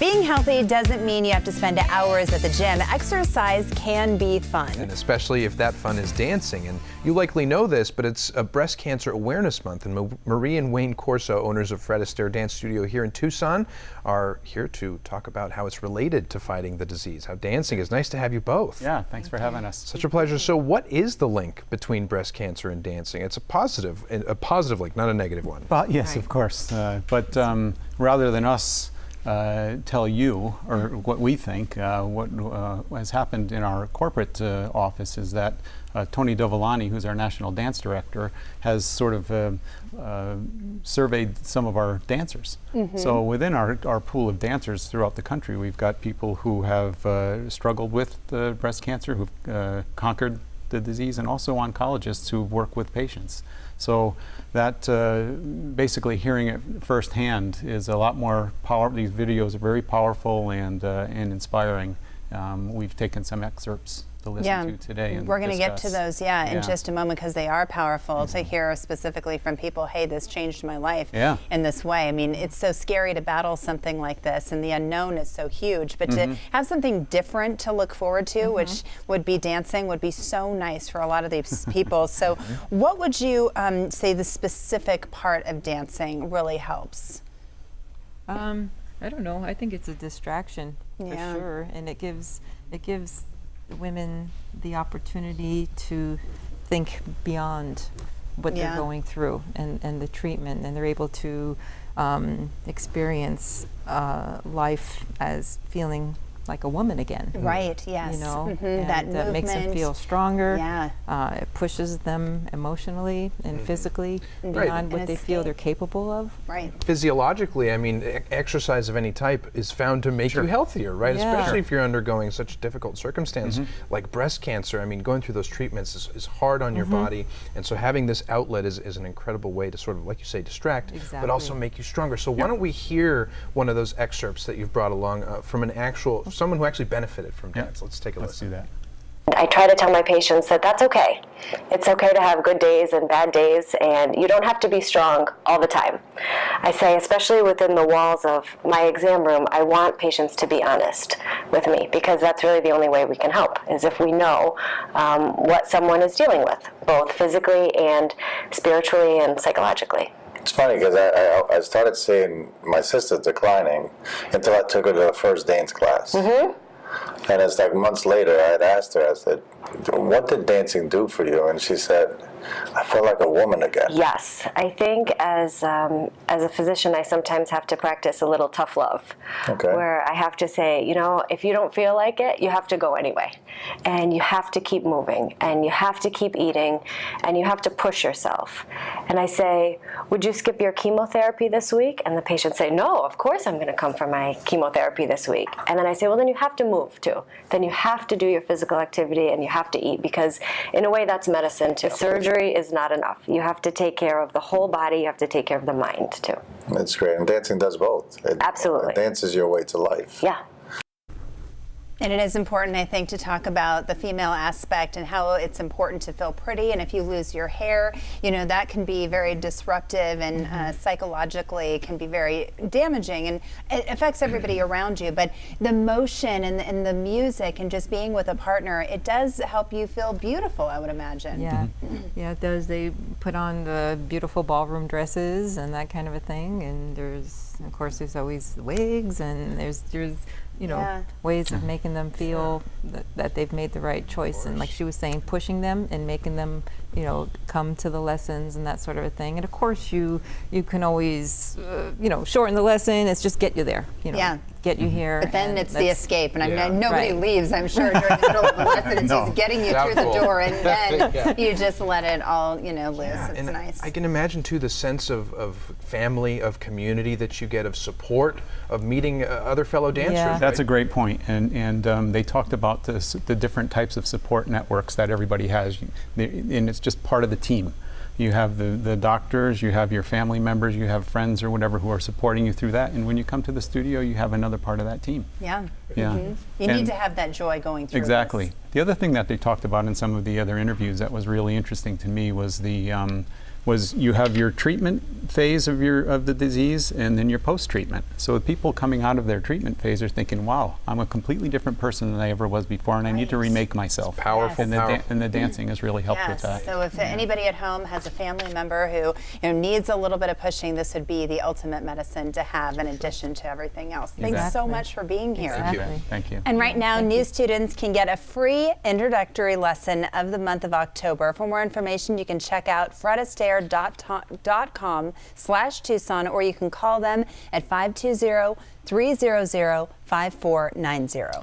Being healthy doesn't mean you have to spend hours at the gym. Exercise can be fun. And especially if that fun is dancing. And you likely know this, but it's a Breast Cancer Awareness Month. And Marie and Wayne Corso, owners of Fred Astaire Dance Studio here in Tucson, are here to talk about how it's related to fighting the disease, how dancing is. Nice to have you both. Yeah, thanks for having us. Such a pleasure. So what is the link between breast cancer and dancing? It's a positive link, not a negative one. Well, yes, of course. But rather than us tell you or what we think, what has happened in our corporate office is that Tony Dovolani, who's our national dance director, has sort of surveyed some of our dancers. So within our pool of dancers throughout the country, we've got people who have struggled with breast cancer, who've conquered the disease, and also oncologists who work with patients. So that basically hearing it firsthand is a lot more powerful. These videos are very powerful and inspiring. We've taken some excerpts to listen to today. And we're going to get to those, in Yeah. just a moment, because they are powerful to hear specifically from people, hey, this changed my life in this way. I mean, it's so scary to battle something like this, and the unknown is so huge, but to have something different to look forward to, which would be dancing, would be so nice for a lot of these people. So what would you say the specific part of dancing really helps? I don't know. I think it's a distraction for sure, and it gives women the opportunity to think beyond what they're going through and the treatment, and they're able to experience life as feeling like a woman again. Right, yes. You know, and that makes them feel stronger. Yeah. It pushes them emotionally and physically beyond what they feel they're capable of. Right. Physiologically, I mean, exercise of any type is found to make you healthier, right? Yeah. Especially if you're undergoing such a difficult circumstance like breast cancer. I mean, going through those treatments is hard on your body, and so having this outlet is an incredible way to sort of, like you say, distract, but also make you stronger. So why don't we hear one of those excerpts that you've brought along from an actual, someone who actually benefited from dance. Let's take a listen. Let's do that. I try to tell my patients that that's okay. It's okay to have good days and bad days, and you don't have to be strong all the time. I say, especially within the walls of my exam room, I want patients to be honest with me, because that's really the only way we can help, is if we know what someone is dealing with, both physically and spiritually and psychologically. It's funny because I started seeing my sister declining until I took her to the first dance class. And it's like months later, I had asked her, I said, what did dancing do for you? And she said, I felt like a woman again. Yes, I think as a physician, I sometimes have to practice a little tough love, where I have to say, you know, if you don't feel like it, you have to go anyway, and you have to keep moving, and you have to keep eating, and you have to push yourself. And I say, would you skip your chemotherapy this week? And the patient say, no, of course I'm going to come for my chemotherapy this week. And then I say, well, then you have to move too. Then you have to do your physical activity, and you have to eat, because in a way that's medicine too. Surgery is not enough. You have to take care of the whole body. You have to take care of the mind too. That's great. And dancing does both. Absolutely. Dance is your way to life. Yeah. And it is important, I think, to talk about the female aspect and how it's important to feel pretty. And if you lose your hair, you know, that can be very disruptive and psychologically can be very damaging, and it affects everybody around you. But the motion and the music and just being with a partner, it does help you feel beautiful, I would imagine. Yeah, yeah, it does. They put on the beautiful ballroom dresses and that kind of a thing. And there's, of course, there's always wigs, and there's you know, ways of making them feel that they've made the right choice. And like she was saying, pushing them and making them, you know, come to the lessons and that sort of a thing. And of course, you can always, you know, shorten the lesson. It's just get you there, you know, get you here. But then it's the escape, and I mean, nobody leaves, I'm sure, during the middle of the lesson. It's just getting you through the door, and then you just let it all, you know, loose. It's and nice. I can imagine too the sense of family, of community that you get, of support, of meeting other fellow dancers. That's a great point, and they talked about the different types of support networks that everybody has, and it's just part of the team. You have the doctors, you have your family members, you have friends or whatever who are supporting you through that, and when you come to the studio, you have another part of that team. Yeah. Yeah. You need to have that joy going through Exactly. this. The other thing that they talked about in some of the other interviews that was really interesting to me was the was you have your treatment phase of the disease and then your post-treatment. So people coming out of their treatment phase are thinking, wow, I'm a completely different person than I ever was before, and I need to remake myself. Powerful, And the dancing has really helped with that. So if anybody at home has a family member who needs a little bit of pushing, this would be the ultimate medicine to have in addition to everything else. Thanks so much for being here. Exactly. Thank you. And right now, new students can get a free introductory lesson of the month of October. For more information, you can check out fredastaire.com/Tucson, or you can call them at 520-300-5490.